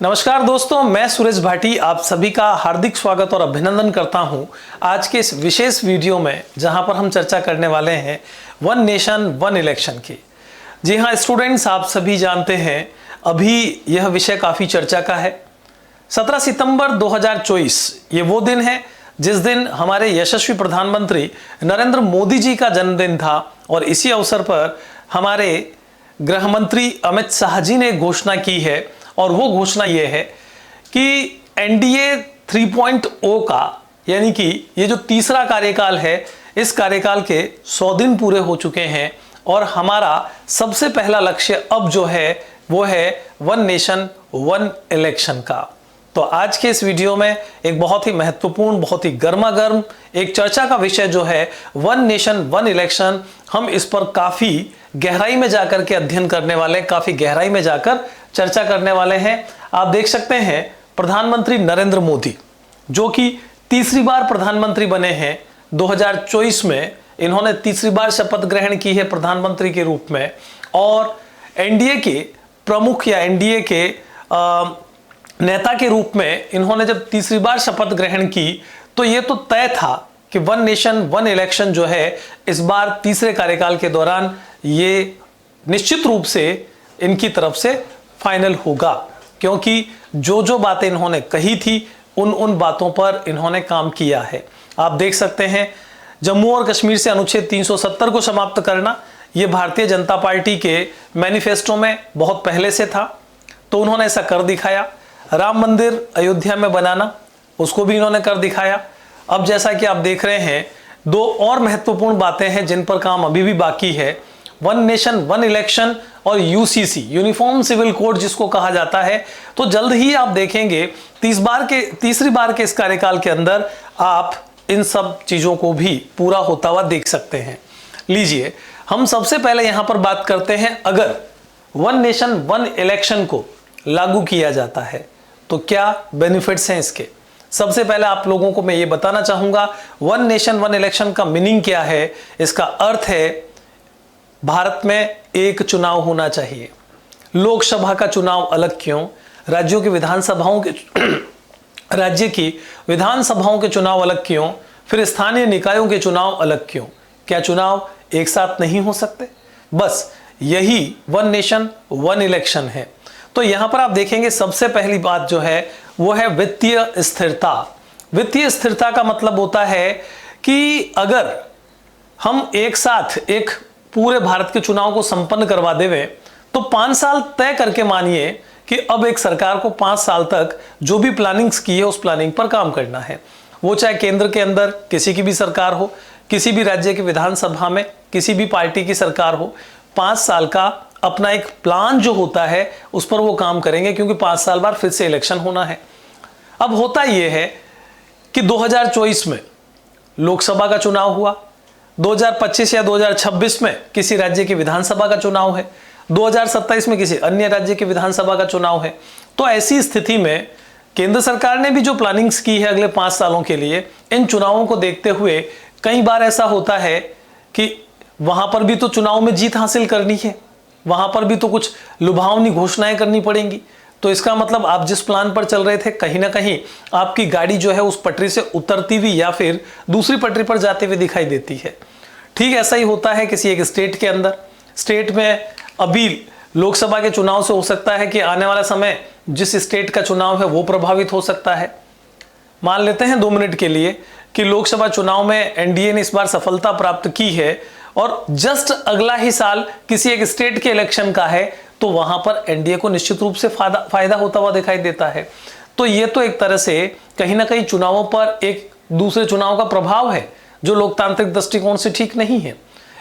नमस्कार दोस्तों, मैं सुरेश भाटी आप सभी का हार्दिक स्वागत और अभिनंदन करता हूं आज के इस विशेष वीडियो में, जहां पर हम चर्चा करने वाले हैं वन नेशन वन इलेक्शन की। जी हां स्टूडेंट्स, आप सभी जानते हैं अभी यह विषय काफ़ी चर्चा का है। 17 सितंबर 2024 ये वो दिन है जिस दिन हमारे यशस्वी प्रधानमंत्री नरेंद्र मोदी जी का जन्मदिन था और इसी अवसर पर हमारे गृह मंत्री अमित शाह जी ने घोषणा की है और वो घोषणा ये है कि एनडीए 3.0 का यानी कि ये जो तीसरा कार्यकाल है, इस कार्यकाल के 100 दिन पूरे हो चुके हैं और हमारा सबसे पहला लक्ष्य अब जो है वो है वन नेशन वन इलेक्शन का। तो आज के इस वीडियो में एक बहुत ही महत्वपूर्ण, बहुत ही गर्मागर्म एक चर्चा का विषय जो है वन नेशन वन इलेक्शन, हम इस पर काफी गहराई में जाकर के अध्ययन करने वाले, काफी गहराई में जाकर चर्चा करने वाले हैं। आप देख सकते हैं प्रधानमंत्री नरेंद्र मोदी जो कि तीसरी बार प्रधानमंत्री बने हैं। 2024 में इन्होंने तीसरी बार शपथ ग्रहण की है प्रधानमंत्री के रूप में और एनडीए के प्रमुख या एनडीए के नेता के रूप में इन्होंने जब तीसरी बार शपथ ग्रहण की तो ये तो तय था कि वन नेशन वन इलेक्शन जो है इस बार तीसरे कार्यकाल के दौरान ये निश्चित रूप से इनकी तरफ से फाइनल होगा, क्योंकि जो जो बातें इन्होंने कही थी उन बातों पर इन्होंने काम किया है। आप देख सकते हैं जम्मू और कश्मीर से अनुच्छेद 370 को समाप्त करना, ये भारतीय जनता पार्टी के मैनिफेस्टो में बहुत पहले से था, तो उन्होंने ऐसा कर दिखाया। राम मंदिर अयोध्या में बनाना, उसको भी इन्होंने कर दिखाया। अब जैसा कि आप देख रहे हैं, दो और महत्वपूर्ण बातें हैं जिन पर काम अभी भी बाकी है, वन नेशन वन इलेक्शन और यूसीसी यूनिफॉर्म सिविल कोड जिसको कहा जाता है। तो जल्द ही आप देखेंगे तीसरी बार के इस कार्यकाल के अंदर आप इन सब चीजों को भी पूरा होता हुआ देख सकते हैं। लीजिए हम सबसे पहले यहां पर बात करते हैं, अगर वन नेशन वन इलेक्शन को लागू किया जाता है तो क्या बेनिफिट्स हैं इसके। सबसे पहले आप लोगों को मैं ये बताना चाहूंगा वन नेशन वन इलेक्शन का मीनिंग क्या है। इसका अर्थ है भारत में एक चुनाव होना चाहिए। लोकसभा का चुनाव अलग क्यों, राज्यों की विधानसभाओं के राज्य की विधानसभाओं के चुनाव अलग क्यों, फिर स्थानीय निकायों के चुनाव अलग क्यों। क्या चुनाव एक साथ नहीं हो सकते? बस यही वन नेशन वन इलेक्शन है। तो यहां पर आप देखेंगे सबसे पहली बात जो है वो है वित्तीय स्थिरता। वित्तीय स्थिरता का मतलब होता है कि अगर हम एक साथ एक पूरे भारत के चुनाव को संपन्न करवा देवें तो 5 साल तय करके मानिए कि अब एक सरकार को 5 साल तक जो भी प्लानिंग्स की है उस प्लानिंग पर काम करना है। वो चाहे केंद्र के अंदर किसी की भी सरकार हो, किसी भी राज्य की विधानसभा में किसी भी पार्टी की सरकार हो, 5 साल का अपना एक प्लान जो होता है उस पर वो काम करेंगे, क्योंकि 5 साल बाद फिर से इलेक्शन होना है। अब होता यह है कि 2024 में लोकसभा का चुनाव हुआ, 2025 या 2026 में किसी राज्य की विधानसभा का चुनाव है, 2027 में किसी अन्य राज्य की विधानसभा का चुनाव है। तो ऐसी स्थिति में केंद्र सरकार ने भी जो प्लानिंग्स की है अगले 5 सालों के लिए, इन चुनावों को देखते हुए कई बार ऐसा होता है कि वहां पर भी तो चुनाव में जीत हासिल करनी है, वहां पर भी तो कुछ लुभावनी घोषणाएं करनी पड़ेंगी। तो इसका मतलब आप जिस प्लान पर चल रहे थे कहीं ना कहीं आपकी गाड़ी जो है उस पटरी से उतरती हुई या फिर दूसरी पटरी पर जाते हुए दिखाई देती है। ठीक ऐसा ही होता है किसी एक स्टेट के अंदर। स्टेट में अभी लोकसभा के चुनाव से हो सकता है कि आने वाला समय जिस स्टेट का चुनाव है वो प्रभावित हो सकता है। मान लेते हैं 2 मिनट के लिए कि लोकसभा चुनाव में एनडीए ने इस बार सफलता प्राप्त की है और जस्ट अगला ही साल किसी एक स्टेट के इलेक्शन का है, तो वहां पर एनडीए को निश्चित रूप से फायदा होता हुआ दिखाई देता है। तो ये तो एक तरह से कहीं ना कहीं चुनावों पर एक दूसरे चुनाव का प्रभाव है जो लोकतांत्रिक दृष्टिकोण से ठीक नहीं है।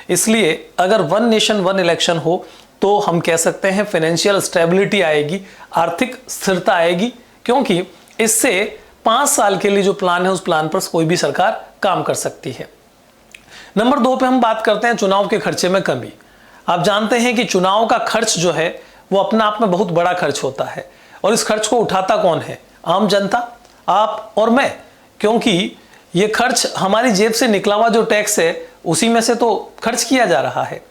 इसलिए अगर वन नेशन वन इलेक्शन हो तो हम कह सकते हैं फाइनेंशियल स्टेबिलिटी आएगी, आर्थिक स्थिरता आएगी, क्योंकि इससे 5 साल के लिए जो प्लान है उस प्लान पर कोई भी सरकार काम कर सकती है। नंबर 2 पे हम बात करते हैं चुनाव के खर्चे में कमी। आप जानते हैं कि चुनाव का खर्च जो है वो अपने आप में बहुत बड़ा खर्च होता है और इस खर्च को उठाता कौन है? आम जनता, आप और मैं, क्योंकि ये खर्च हमारी जेब से निकला हुआ जो टैक्स है उसी में से तो खर्च किया जा रहा है।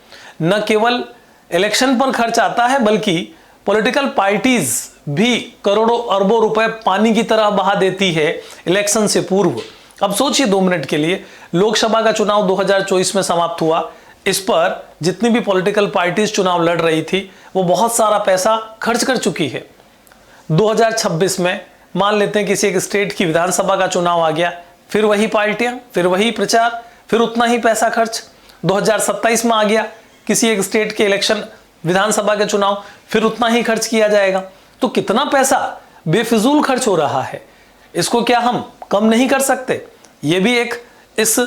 न केवल इलेक्शन पर खर्च आता है बल्कि पॉलिटिकल पार्टीज भी करोड़ों अरबों रुपए पानी की तरह बहा देती है इलेक्शन से पूर्व। अब सोचिए 2 मिनट के लिए, लोकसभा का चुनाव 2024 में समाप्त हुआ। इस पर जितनी भी पॉलिटिकल पार्टीज चुनाव लड़ रही थी वो बहुत सारा पैसा खर्च कर चुकी है। 2026 में मान लेते हैं किसी एक स्टेट की विधानसभा का चुनाव आ गया, फिर वही पार्टियां, फिर वही प्रचार, फिर उतना ही पैसा खर्च। 2027 में आ गया किसी एक स्टेट के इलेक्शन, विधानसभा के चुनाव, फिर उतना ही खर्च किया जाएगा। तो कितना पैसा बेफिजूल खर्च हो रहा है, इसको क्या हम कम नहीं कर सकते? ये भी एक इस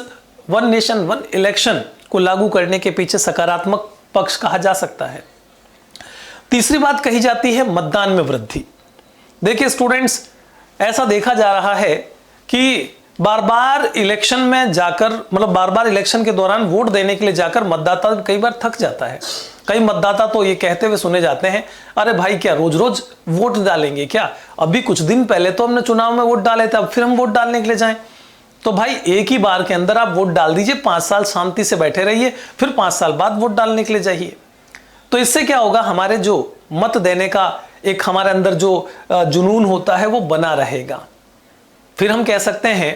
वन नेशन वन इलेक्शन को लागू करने के पीछे सकारात्मक पक्ष कहा जा सकता है। तीसरी बात कही जाती है मतदान में वृद्धि। देखिए स्टूडेंट्स, ऐसा देखा जा रहा है कि बार बार इलेक्शन में जाकर, मतलब बार बार इलेक्शन के दौरान वोट देने के लिए जाकर मतदाता कई बार थक जाता है। कई मतदाता तो ये कहते हुए सुने जाते हैं, अरे भाई क्या रोज रोज वोट डालेंगे क्या? अभी कुछ दिन पहले तो हमने चुनाव में वोट डाले थे, अब फिर हम वोट डालने के लिए जाएं? तो भाई एक ही बार के अंदर आप वोट डाल दीजिए, 5 साल शांति से बैठे रहिए, फिर 5 साल बाद वोट डालने के लिए जाइए। तो इससे क्या होगा, हमारे जो मत देने का एक हमारे अंदर जो जुनून होता है वो बना रहेगा। फिर हम कह सकते हैं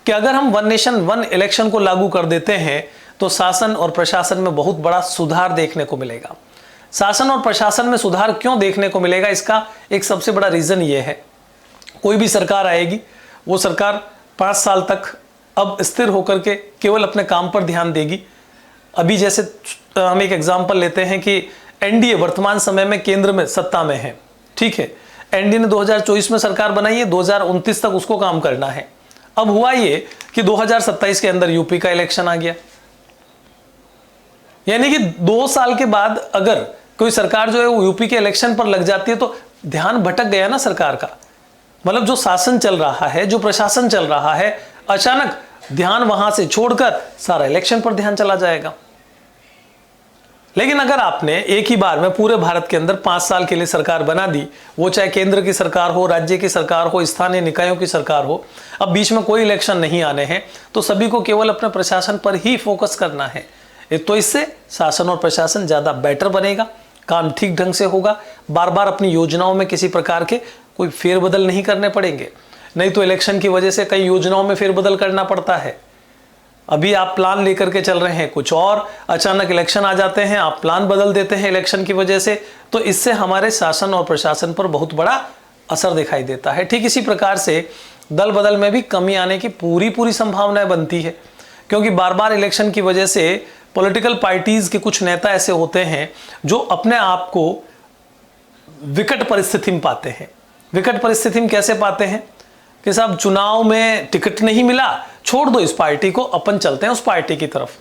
कि अगर हम वन नेशन वन इलेक्शन को लागू कर देते हैं तो शासन और प्रशासन में बहुत बड़ा सुधार देखने को मिलेगा। शासन और प्रशासन में सुधार क्यों देखने को मिलेगा, इसका एक सबसे बड़ा रीजन ये है, कोई भी सरकार आएगी, वो सरकार 5 साल तक अब स्थिर होकर के केवल अपने काम पर ध्यान देगी। अभी जैसे हम एक एग्जाम्पल लेते हैं कि एनडीए वर्तमान समय में केंद्र में सत्ता में है, ठीक है। एनडीए ने 2024 में सरकार बनाई है, 2029 तक उसको काम करना है। अब हुआ ये कि 2027 के अंदर यूपी का इलेक्शन आ गया, यानी कि 2 साल के बाद अगर कोई सरकार जो है वो यूपी के इलेक्शन पर लग जाती है तो ध्यान भटक गया ना सरकार का। मतलब जो शासन चल रहा है, जो प्रशासन चल रहा है, अचानक ध्यान वहां से छोड़कर सारा इलेक्शन पर ध्यान चला जाएगा। लेकिन अगर आपने एक ही बार में पूरे भारत के अंदर 5 साल के लिए सरकार बना दी, वो चाहे केंद्र की सरकार हो, राज्य की सरकार हो, स्थानीय निकायों की सरकार हो, अब बीच में कोई इलेक्शन नहीं आने हैं, तो सभी को केवल अपने प्रशासन पर ही फोकस करना है। तो इससे शासन और प्रशासन ज़्यादा बेटर बनेगा, काम ठीक ढंग से होगा, बार बार अपनी योजनाओं में किसी प्रकार के कोई फेरबदल नहीं करने पड़ेंगे। नहीं तो इलेक्शन की वजह से कई योजनाओं में फेरबदल करना पड़ता है। अभी आप प्लान लेकर के चल रहे हैं कुछ और, अचानक इलेक्शन आ जाते हैं, आप प्लान बदल देते हैं इलेक्शन की वजह से, तो इससे हमारे शासन और प्रशासन पर बहुत बड़ा असर दिखाई देता है। ठीक इसी प्रकार से दल बदल में भी कमी आने की पूरी संभावनाएं बनती है, क्योंकि बार बार इलेक्शन की वजह से पॉलिटिकल पार्टीज के कुछ नेता ऐसे होते हैं जो अपने आप को विकट परिस्थिति में पाते हैं। विकट परिस्थिति में कैसे पाते हैं कि साहब चुनाव में टिकट नहीं मिला, छोड़ दो इस पार्टी को, अपन चलते हैं उस पार्टी की तरफ।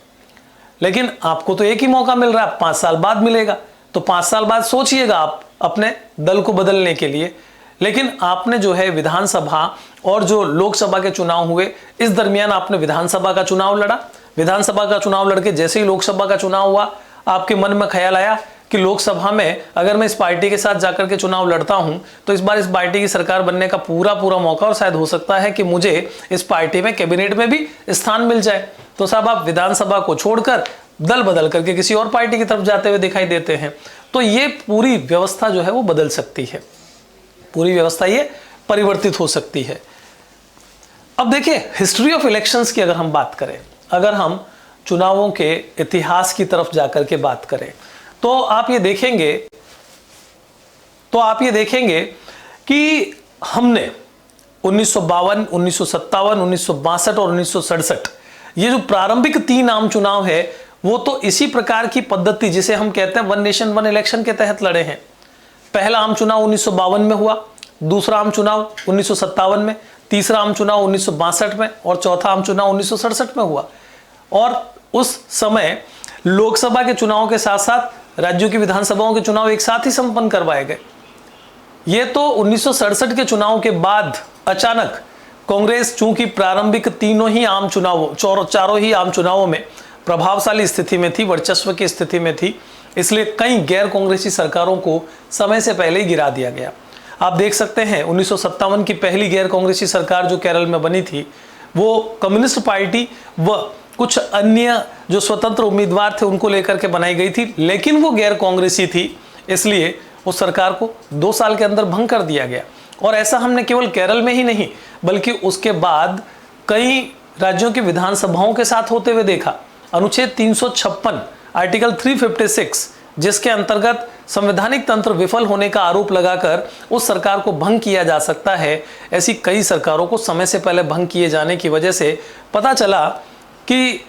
लेकिन आपको तो एक ही मौका मिल रहा है, 5 साल बाद मिलेगा, तो 5 साल बाद सोचिएगा आप अपने दल को बदलने के लिए। लेकिन आपने जो है विधानसभा और जो लोकसभा के चुनाव हुए, इस दरमियान आपने विधानसभा का चुनाव लड़ा। विधानसभा का चुनाव लड़के जैसे ही लोकसभा का चुनाव हुआ, आपके मन में ख्याल आया कि लोकसभा में अगर मैं इस पार्टी के साथ जाकर के चुनाव लड़ता हूं तो इस बार इस पार्टी की सरकार बनने का पूरा मौका, और शायद हो सकता है कि मुझे इस पार्टी में कैबिनेट में भी स्थान मिल जाए। तो साहब आप विधानसभा को छोड़कर दल बदल करके किसी और पार्टी की तरफ जाते हुए दिखाई देते हैं। तो ये पूरी व्यवस्था जो है वो बदल सकती है, पूरी व्यवस्था ये परिवर्तित हो सकती है। अब देखिए हिस्ट्री ऑफ इलेक्शंस की अगर हम बात करें, अगर हम चुनावों के इतिहास की तरफ जाकर के बात करें, तो आप ये देखेंगे कि हमने 1952, 1957, 1962 और 1967 ये जो प्रारंभिक 3 आम चुनाव है वो तो इसी प्रकार की पद्धति जिसे हम कहते हैं वन नेशन वन इलेक्शन के तहत लड़े हैं। पहला आम चुनाव 1952 में हुआ, दूसरा आम चुनाव 1957 में, तीसरा आम चुनाव 1962 में और चौथा आम चुनाव 1967 में हुआ। और उस समय लोकसभा के चुनाव के साथ साथ राज्यों की विधानसभाओं के चुनाव एक साथ ही संपन्न करवाए गए। ये तो 1967 के चुनाव के बाद अचानक कांग्रेस चूंकि प्रारंभिक चारों ही आम चुनावों में प्रभावशाली स्थिति में थी, वर्चस्व की स्थिति में थी, इसलिए कई गैर कांग्रेसी सरकारों को समय से पहले ही गिरा दिया गया। आप देख सकते हैं 1957 की पहली गैर कांग्रेसी सरकार जो केरल में बनी थी, वो कम्युनिस्ट पार्टी व कुछ अन्य जो स्वतंत्र उम्मीदवार थे उनको लेकर के बनाई गई थी, लेकिन वो गैर कांग्रेसी थी, इसलिए उस सरकार को 2 साल के अंदर भंग कर दिया गया। और ऐसा हमने केवल केरल में ही नहीं बल्कि उसके बाद कई राज्यों की विधानसभाओं के साथ होते हुए देखा। अनुच्छेद 356 आर्टिकल 356 जिसके अंतर्गत संवैधानिक तंत्र विफल होने का आरोप लगाकर उस सरकार को भंग किया जा सकता है, ऐसी कई सरकारों को समय से पहले भंग किए जाने की वजह से पता चला कि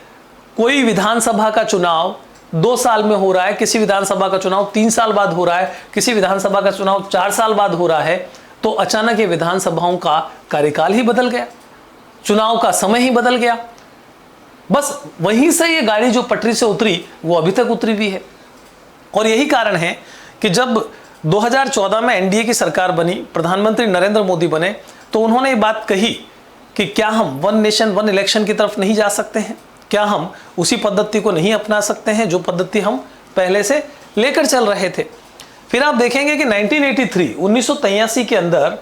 कोई विधानसभा का चुनाव 2 साल में हो रहा है, किसी विधानसभा का चुनाव 3 साल बाद हो रहा है, किसी विधानसभा का चुनाव 4 साल बाद हो रहा है, तो अचानक ये विधानसभाओं का कार्यकाल ही बदल गया, चुनाव का समय ही बदल गया। बस वहीं से ये गाड़ी जो पटरी से उतरी वो अभी तक उतरी भी है। और यही कारण है कि जब 2014 में एनडीए की सरकार बनी, प्रधानमंत्री नरेंद्र मोदी बने, तो उन्होंने ये बात कही कि क्या हम वन नेशन वन इलेक्शन की तरफ नहीं जा सकते हैं, क्या हम उसी पद्धति को नहीं अपना सकते हैं जो पद्धति हम पहले से लेकर चल रहे थे। फिर आप देखेंगे कि 1983 के अंदर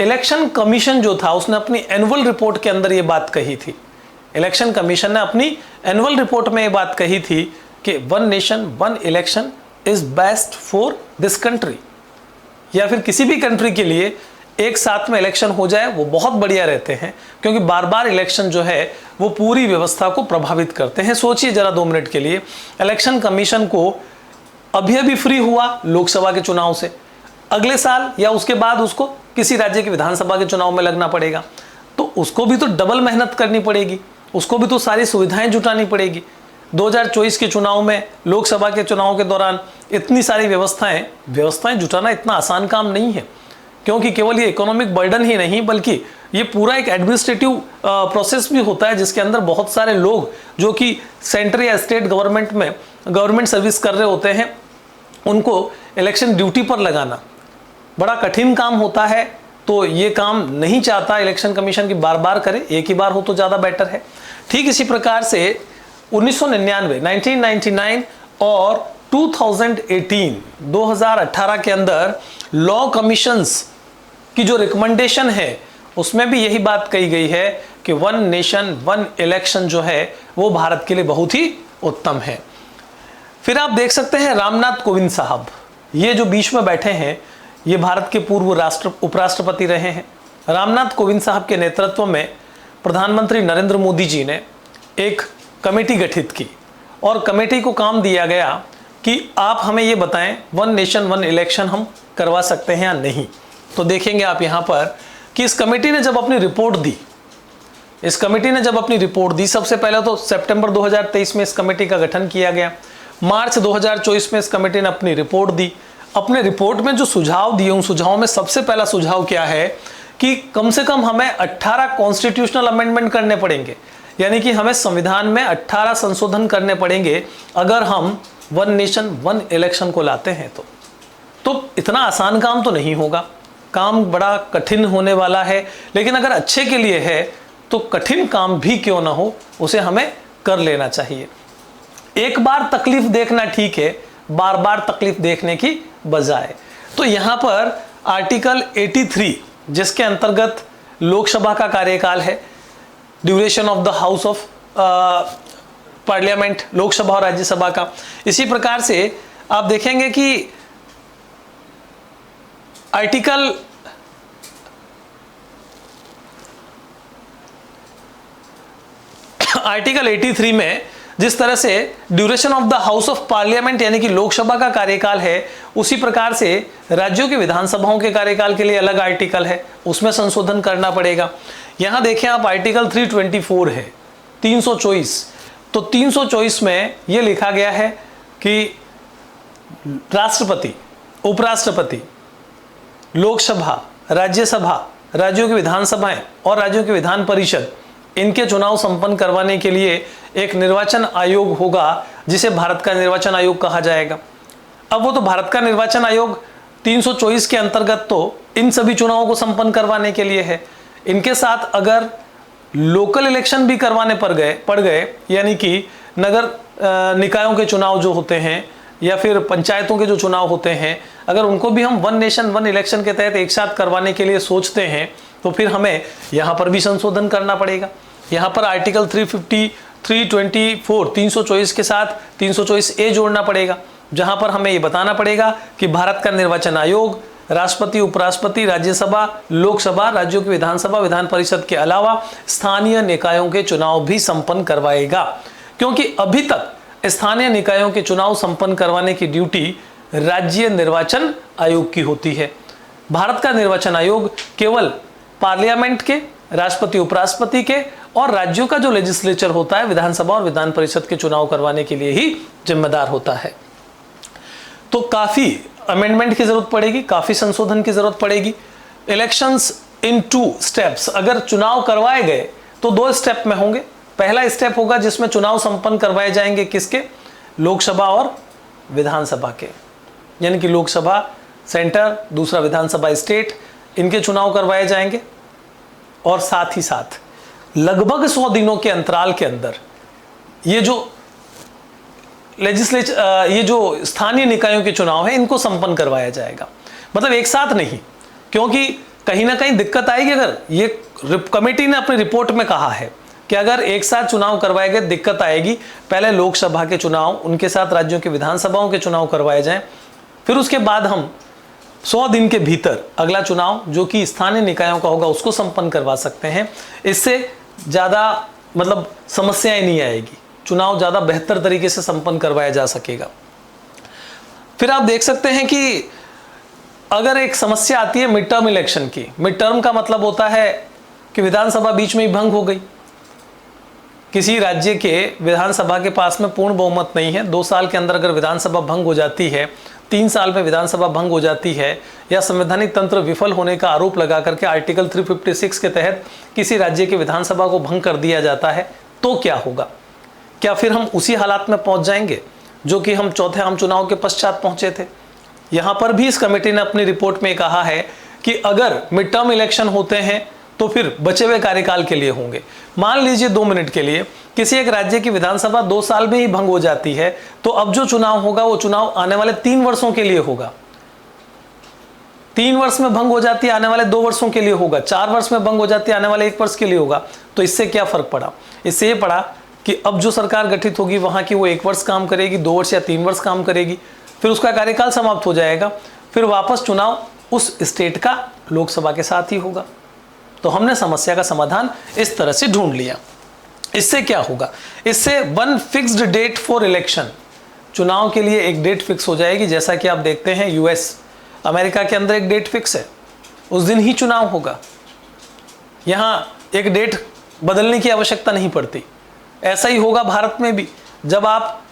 इलेक्शन कमीशन जो था उसने अपनी एनुअल रिपोर्ट के अंदर ये बात कही थी। इलेक्शन कमीशन ने अपनी एनुअल रिपोर्ट में ये बात कही थी कि one nation one election is best for this country, या फिर किसी भी कंट्री के लिए एक साथ में इलेक्शन हो जाए वो बहुत बढ़िया रहते हैं, क्योंकि बार बार इलेक्शन जो है वो पूरी व्यवस्था को प्रभावित करते हैं। सोचिए जरा 2 मिनट के लिए, इलेक्शन कमीशन को अभी अभी फ्री हुआ लोकसभा के चुनाव से, अगले साल या उसके बाद उसको किसी राज्य की विधानसभा के चुनाव में लगना पड़ेगा, तो उसको भी तो डबल मेहनत करनी पड़ेगी, उसको भी तो सारी सुविधाएं जुटानी पड़ेगी। 2024 के चुनाव में, लोकसभा के चुनाव के दौरान इतनी सारी व्यवस्थाएं जुटाना इतना आसान काम नहीं है, क्योंकि केवल ये इकोनॉमिक बर्डन ही नहीं बल्कि ये पूरा एक एडमिनिस्ट्रेटिव प्रोसेस भी होता है, जिसके अंदर बहुत सारे लोग जो कि सेंट्रल या स्टेट गवर्नमेंट में गवर्नमेंट सर्विस कर रहे होते हैं, उनको इलेक्शन ड्यूटी पर लगाना बड़ा कठिन काम होता है। तो ये काम नहीं चाहता इलेक्शन कमीशन की बार बार करे, एक ही बार हो तो ज़्यादा बेटर है। ठीक इसी प्रकार से 1999 और 2018 के अंदर लॉ कमीशंस की जो रिकमेंडेशन है उसमें भी यही बात कही गई है कि वन नेशन वन इलेक्शन जो है वो भारत के लिए बहुत ही उत्तम है। फिर आप देख सकते हैं रामनाथ कोविंद साहब, ये जो बीच में बैठे हैं, ये भारत के पूर्व उपराष्ट्रपति रहे हैं। रामनाथ कोविंद साहब के नेतृत्व में प्रधानमंत्री नरेंद्र मोदी जी ने एक कमेटी गठित की और कमेटी को काम दिया गया कि आप हमें ये बताएं वन नेशन वन इलेक्शन हम करवा सकते हैं या नहीं। तो देखेंगे आप यहाँ पर कि इस कमेटी ने जब अपनी रिपोर्ट दी, सबसे पहले तो सितंबर 2023 में इस कमेटी का गठन किया गया। मार्च 2024 में इस कमेटी ने अपनी रिपोर्ट दी। अपने रिपोर्ट में जो सुझाव दिए, उन सुझावों में सबसे पहला सुझाव क्या है कि कम से कम हमें 18 कॉन्स्टिट्यूशनल अमेंडमेंट करने पड़ेंगे, यानी कि हमें संविधान में 18 संशोधन करने पड़ेंगे अगर हम वन नेशन वन इलेक्शन को लाते हैं। तो इतना आसान काम तो नहीं होगा, काम बड़ा कठिन होने वाला है, लेकिन अगर अच्छे के लिए है तो कठिन काम भी क्यों ना हो उसे हमें कर लेना चाहिए। एक बार तकलीफ देखना ठीक है, बार बार तकलीफ देखने की बजाय। तो यहाँ पर आर्टिकल 83 जिसके अंतर्गत लोकसभा का कार्यकाल है, duration of the house of parliament, Lok Sabha और राज्यसभा का, इसी प्रकार से आप देखेंगे कि आर्टिकल 83 में जिस तरह से duration of the house of parliament यानी कि लोकसभा का कार्यकाल है, उसी प्रकार से राज्यों की विधानसभाओं के कार्यकाल के लिए अलग आर्टिकल है, उसमें संशोधन करना पड़ेगा। यहां देखें आप, आर्टिकल 324 है 324। तो 324 में यह लिखा गया है कि राष्ट्रपति, उपराष्ट्रपति, लोकसभा, राज्यसभा, राज्यों की विधानसभाएं और राज्यों की विधान परिषद, इनके चुनाव संपन्न करवाने के लिए एक निर्वाचन आयोग होगा जिसे भारत का निर्वाचन आयोग कहा जाएगा। अब वो तो भारत का निर्वाचन आयोग 324 के अंतर्गत तो इन सभी चुनावों को संपन्न करवाने के लिए है। इनके साथ अगर लोकल इलेक्शन भी करवाने पड़ गए यानी कि नगर निकायों के चुनाव जो होते हैं या फिर पंचायतों के जो चुनाव होते हैं, अगर उनको भी हम वन नेशन वन इलेक्शन के तहत एक साथ करवाने के लिए सोचते हैं तो फिर हमें यहाँ पर भी संशोधन करना पड़ेगा। यहाँ पर आर्टिकल 324 के साथ 324A जोड़ना पड़ेगा, जहां पर हमें ये बताना पड़ेगा कि भारत का निर्वाचन आयोग राष्ट्रपति, उपराष्ट्रपति, राज्यसभा, लोकसभा, राज्यों की विधानसभा, विधान परिषद के अलावा स्थानीय निकायों के चुनाव भी संपन्न करवाएगा, क्योंकि अभी तक स्थानीय निकायों के चुनाव संपन्न करवाने की ड्यूटी राज्य निर्वाचन आयोग की होती है। भारत का निर्वाचन आयोग केवल पार्लियामेंट के, राष्ट्रपति, उपराष्ट्रपति के और राज्यों का जो लेजिस्लेचर होता है, विधानसभा और विधान परिषद के चुनाव करवाने के लिए ही जिम्मेदार होता है। तो काफी अमेंडमेंट की जरूरत पड़ेगी, काफी संशोधन की जरूरत पड़ेगी। इलेक्शंस इन 2 स्टेप्स, अगर चुनाव करवाए गए तो 2 स्टेप में होंगे। पहला स्टेप होगा जिसमें चुनाव संपन्न करवाए जाएंगे किसके? लोकसभा और विधानसभा के, यानी कि लोकसभा सेंटर, दूसरा विधानसभा स्टेट, इनके चुनाव करवाए जाएंगे। और साथ ही साथ लगभग 100 दिनों के अंतराल के अंदर ये जो ये जो स्थानीय निकायों के चुनाव है इनको संपन्न करवाया जाएगा। मतलब एक साथ नहीं, क्योंकि कहीं ना कहीं दिक्कत आएगी। अगर ये कमेटी ने अपनी रिपोर्ट में कहा है कि अगर एक साथ चुनाव करवाए गए दिक्कत आएगी, पहले लोकसभा के चुनाव, उनके साथ राज्यों की विधानसभाओं के चुनाव करवाए जाएं, फिर उसके बाद हम 100 दिन के भीतर अगला चुनाव जो कि स्थानीय निकायों का होगा उसको संपन्न करवा सकते हैं। इससे ज़्यादा मतलब समस्याएं नहीं आएगी, चुनाव ज़्यादा बेहतर तरीके से संपन्न करवाया जा सकेगा। फिर आप देख सकते हैं कि अगर एक समस्या आती है मिड टर्म इलेक्शन की, मिड टर्म का मतलब होता है कि विधानसभा बीच में ही भंग हो गई, किसी राज्य के विधानसभा के पास में पूर्ण बहुमत नहीं है, 2 साल के अंदर अगर विधानसभा भंग हो जाती है, 3 साल में विधानसभा भंग हो जाती है, या संवैधानिक तंत्र विफल होने का आरोप लगा करके आर्टिकल 356 के तहत किसी राज्य की विधानसभा को भंग कर दिया जाता है, तो क्या होगा? क्या फिर हम उसी हालात में पहुंच जाएंगे जो कि हम चौथे आम चुनाव के पश्चात पहुंचे थे? यहां पर भी इस कमेटी ने अपनी रिपोर्ट में कहा है कि अगर मिड टर्म इलेक्शन होते हैं तो फिर बचे हुए कार्यकाल के लिए होंगे। मान लीजिए 2 मिनट के लिए किसी एक राज्य की विधानसभा 2 साल में ही भंग हो जाती है, तो अब जो चुनाव होगा वो चुनाव आने वाले 3 वर्षों के लिए होगा। 3 वर्ष में भंग हो जाती है, आने वाले 2 वर्षों के लिए होगा। 4 वर्ष में भंग हो जाती है, आने वाले 1 वर्ष के लिए होगा। तो इससे क्या फर्क पड़ा? इससे ये पड़ा कि अब जो सरकार गठित होगी वहां की वो 1 वर्ष काम करेगी, 2 वर्ष या 3 वर्ष काम करेगी, फिर उसका कार्यकाल समाप्त हो जाएगा, फिर वापस चुनाव उस स्टेट का लोकसभा के साथ ही होगा। तो हमने समस्या का समाधान इस तरह से ढूंढ लिया। इससे क्या होगा? इससे 1 फिक्स्ड डेट फॉर इलेक्शन, चुनाव के लिए एक डेट फिक्स हो जाएगी। जैसा कि आप देखते हैं यूएस, अमेरिका के अंदर एक डेट फिक्स है, उस दिन ही चुनाव होगा। यहां एक डेट बदलने की आवश्यकता नहीं पड़ती। ऐसा ही होगा भारत में भी। जब आप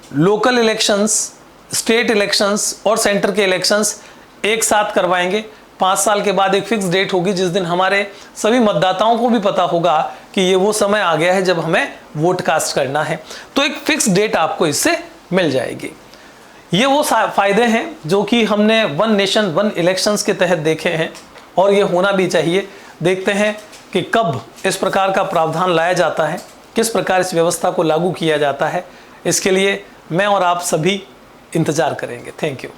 लोकल इलेक्शंस, स्टेट इलेक्शंस और सेंटर के इलेक्शंस एक साथ करवाएंगे, 5 साल के बाद एक फिक्स डेट होगी जिस दिन हमारे सभी मतदाताओं को भी पता होगा कि ये वो समय आ गया है जब हमें वोट कास्ट करना है। तो एक फिक्स डेट आपको इससे मिल जाएगी। ये वो फायदे हैं जो कि हमने 1 नेशन 1 इलेक्शंस के तहत देखे हैं, और ये होना भी चाहिए। देखते हैं कि कब इस प्रकार का प्रावधान लाया जाता है, किस प्रकार इस व्यवस्था को लागू किया जाता है। इसके लिए मैं और आप सभी इंतजार करेंगे। Thank you.